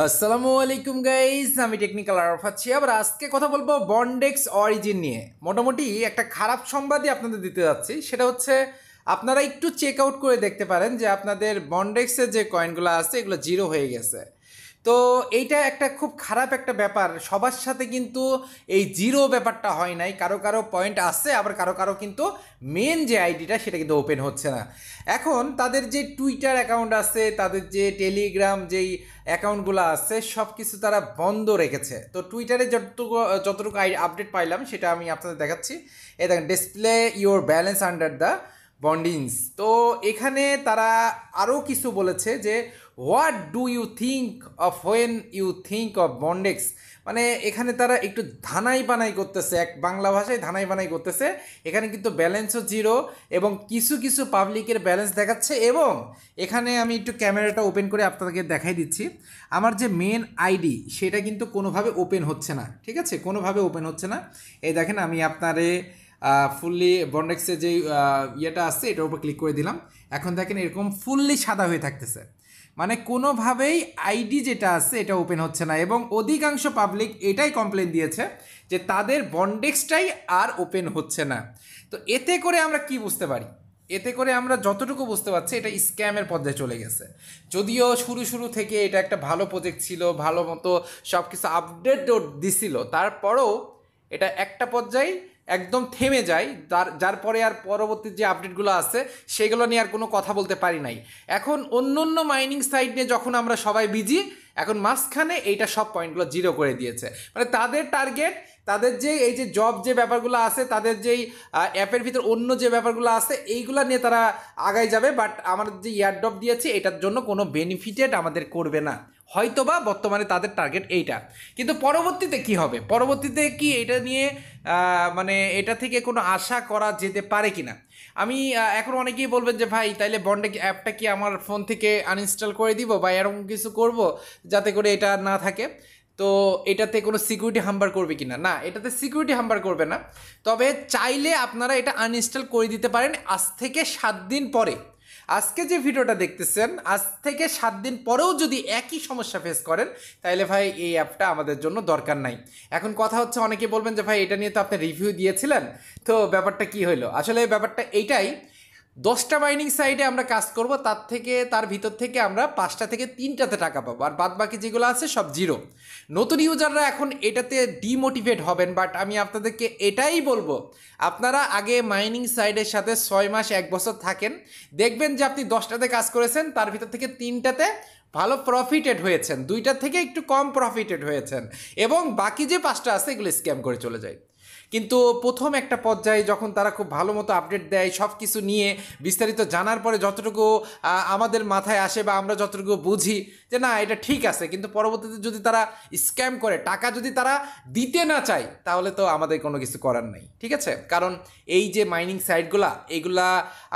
আসসালামু আলাইকুম গাইস, আমি টেকনিক্যাল আরফ আছি। আবার আজকে কথা বলবো বন্ডেক্স অরিজিন নিয়ে। মোটামুটি একটা খারাপ সংবাদই আপনাদের দিতে যাচ্ছি, সেটা হচ্ছে আপনারা একটু চেক আউট করে দেখতে পারেন যে আপনাদের বন্ডেক্সের যে কয়েনগুলো আছে এগুলো জিরো হয়ে গেছে। তো এইটা একটা খুব খারাপ একটা ব্যাপার। সবার সাথে কিন্তু এই জিরো ব্যাপারটা হয় নাই, কারো কারো পয়েন্ট আছে, আবার কারো কারো কিন্তু মেন যে আইডিটা সেটা কিন্তু ওপেন হচ্ছে না। এখন তাদের যে টুইটার অ্যাকাউন্ট আছে, তাদের যে টেলিগ্রাম যেই অ্যাকাউন্টগুলো আছে সব কিছু তারা বন্ধ রেখেছে। তো টুইটারে যতটুকু আপডেট পাইলাম সেটা আমি আপনাদের দেখাচ্ছি। এই দেখেন, display your balance under the bondings. তো এখানে তারা আরও কিছু বলেছে যে what do you think of when you think of Bondex. মানে এখানে তারা একটু ধানাই বানাই করতেছে, এক বাংলা ভাষায় ধানাই বানাই করতেছে। এখানে কিন্তু ব্যালেন্সও জিরো এবং কিছু কিছু পাবলিকের ব্যালেন্স দেখাচ্ছে। এবং এখানে আমি একটু ক্যামেরাটা ওপেন করে আপনাদেরকে দেখাই দিচ্ছি। আমার যে মেন আইডি সেটা কিন্তু কোনোভাবে ওপেন হচ্ছে না, ঠিক আছে, কোনোভাবে ওপেন হচ্ছে না। এই দেখেন, আমি আপনারে ফুললি বন্ডেক্সের যে ইয়েটা আসছে এটার উপর ক্লিক করে দিলাম। এখন দেখেন এরকম ফুললি সাদা হয়ে থাকতেছে, মানে কোনোভাবেই আইডি যেটা আছে এটা ওপেন হচ্ছে না। এবং অধিকাংশ পাবলিক এটাই কমপ্লেন দিয়েছে যে তাদের বন্ডেক্সটাই আর ওপেন হচ্ছে না। তো এতে করে আমরা কি বুঝতে পারি? এতে করে আমরা যতটুকু বুঝতে পারছি এটা স্ক্যামের পর্যায়ে চলে গেছে। যদিও শুরু শুরু থেকে এটা একটা ভালো প্রজেক্ট ছিল, ভালো মতো সব কিছু আপডেট দিছিল, তারপরেও এটা একটা পর্যায়ে একদম থেমে যায়, যার পরে আর পরবর্তী যে আপডেটগুলো আছে সেগুলো নিয়ে আর কোনো কথা বলতে পারি নাই। এখন অন্য অন্য মাইনিং সাইট নিয়ে যখন আমরা সবাই বিজি, এখন মাঝখানে এইটা সব পয়েন্টগুলো জিরো করে দিয়েছে। মানে তাদের টার্গেট, তাদের যে এই যে জব যে ব্যাপারগুলো আছে, তাদের যেই অ্যাপের ভিতর অন্য যে ব্যাপারগুলো আছে এইগুলো নিয়ে তারা আগায় যাবে, বাট আমাদের যে ইয়ারড্রপ দিয়েছে এটার জন্য কোনো বেনিফিটেড আমাদের করবে না। হয়তোবা বর্তমানে তাদের টার্গেট এইটা, কিন্তু পরবর্তীতে কি হবে, পরবর্তীতে কি এটা নিয়ে মানে এটা থেকে কোনো আশা করা যেতে পারে কি না? আমি এখন অনেকেই বলবেন যে ভাই তাইলে বন্ডে অ্যাপটা কি আমার ফোন থেকে আনইনস্টল করে দিব বা এরকম কিছু করব যাতে করে এটা আর না থাকে। তো এটাতে কোনো সিকিউরিটি হাম্বার করবে কি না? না, এটাতে সিকিউরিটি হাম্বার করবে না। তবে চাইলে আপনারা এটা আনইনস্টল করে দিতে পারেন আজ থেকে 7 দিন পরে। আজকে যে ভিডিওটা দেখতেছেন, আজ থেকে 7 দিন পরেও যদি একই সমস্যা ফেস করেন তাহলে ভাই এই অ্যাপটা আমাদের জন্য দরকার নাই। এখন কথা হচ্ছে, অনেকে বলবেন যে ভাই এটা নিয়ে তো আপনি রিভিউ দিয়েছিলেন, তো ব্যাপারটা কি হইলো? আসলে ব্যাপারটা এইটাই, 10টা মাইনিং সাইটে আমরা কাজ করব, তার ভিতর থেকে আমরা 5টা থেকে 3টাতে টাকা পাবো, আর বাদ বাকি যেগুলো আছে সব জিরো। নতুন ইউজাররা এখন এটাতে ডিমোটিভেট হবেন, বাট আমি আপনাদেরকে এটাই বলবো, আপনারা আগে মাইনিং সাইটের সাথে 6 মাস 1 বছর থাকেন, দেখবেন যে আপনি 10টাতে কাজ করেছেন, তার ভিতর থেকে 3টাতে ভালো প্রফিটেড হয়েছেন, 2টার থেকে একটু কম প্রফিটেড হয়েছেন, এবং বাকি যে 5টা আছে এগুলো স্ক্যাম করে চলে যায়। কিন্তু প্রথম একটা পর্যায়ে যখন তারা খুব ভালো মতো আপডেট দেয়, সব কিছু নিয়ে বিস্তারিত জানার পরে যতটুকু আমাদের মাথায় আসে বা আমরা যতটুকু বুঝি যে না এটা ঠিক আছে, কিন্তু পরবর্তীতে যদি তারা স্ক্যাম করে, টাকা যদি তারা দিতে না চায়, তাহলে তো আমাদের কোনো কিছু করার নেই, ঠিক আছে? কারণ এই যে মাইনিং সাইটগুলা, এইগুলা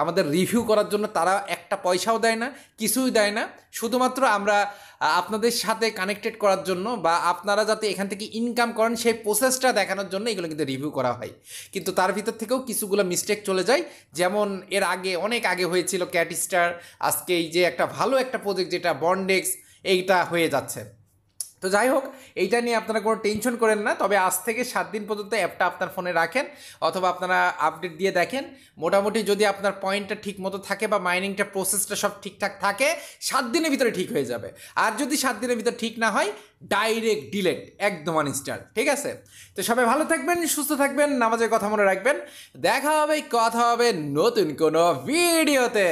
আমাদের রিভিউ করার জন্য তারা একটা পয়সাও দেয় না, কিছুই দেয় না। শুধুমাত্র আমরা আপনাদের সাথে কানেক্টেড করার জন্য বা আপনারা যাতে এখান থেকে ইনকাম করেন সেই প্রসেসটা দেখানোর জন্য এগুলো কিন্তু রিভিউ করা হয়। কিন্তু তার ভিতর থেকেও কিছুগুলো মিস্টেক চলে যায়, যেমন এর আগে অনেক আগে হয়েছিল ক্যাটস্টার, আজকে এই যে একটা ভালো একটা প্রজেক্ট যেটা বন্ডেক্স, এইটা হয়ে যাচ্ছে। তো যাই হোক, এইটা নিয়ে আপনারা কোনো টেনশন করেন না। তবে আজ থেকে 7 দিন পর্যন্ত অ্যাপটা আপনার ফোনে রাখেন, অথবা আপনারা আপডেট দিয়ে দেখেন। মোটামুটি যদি আপনার পয়েন্টটা ঠিক মতো থাকে বা মাইনিংটা প্রসেসটা সব ঠিকঠাক থাকে, 7 দিনের ভিতরে ঠিক হয়ে যাবে। আর যদি 7 দিনের ভিতরে ঠিক না হয়, ডাইরেক্ট ডিলেট, একদম আনইনস্টল, ঠিক আছে? তো সবাই ভালো থাকবেন, সুস্থ থাকবেন, নামাজের কথা মনে রাখবেন। দেখা হবে, কথা হবে নতুন কোনো ভিডিওতে।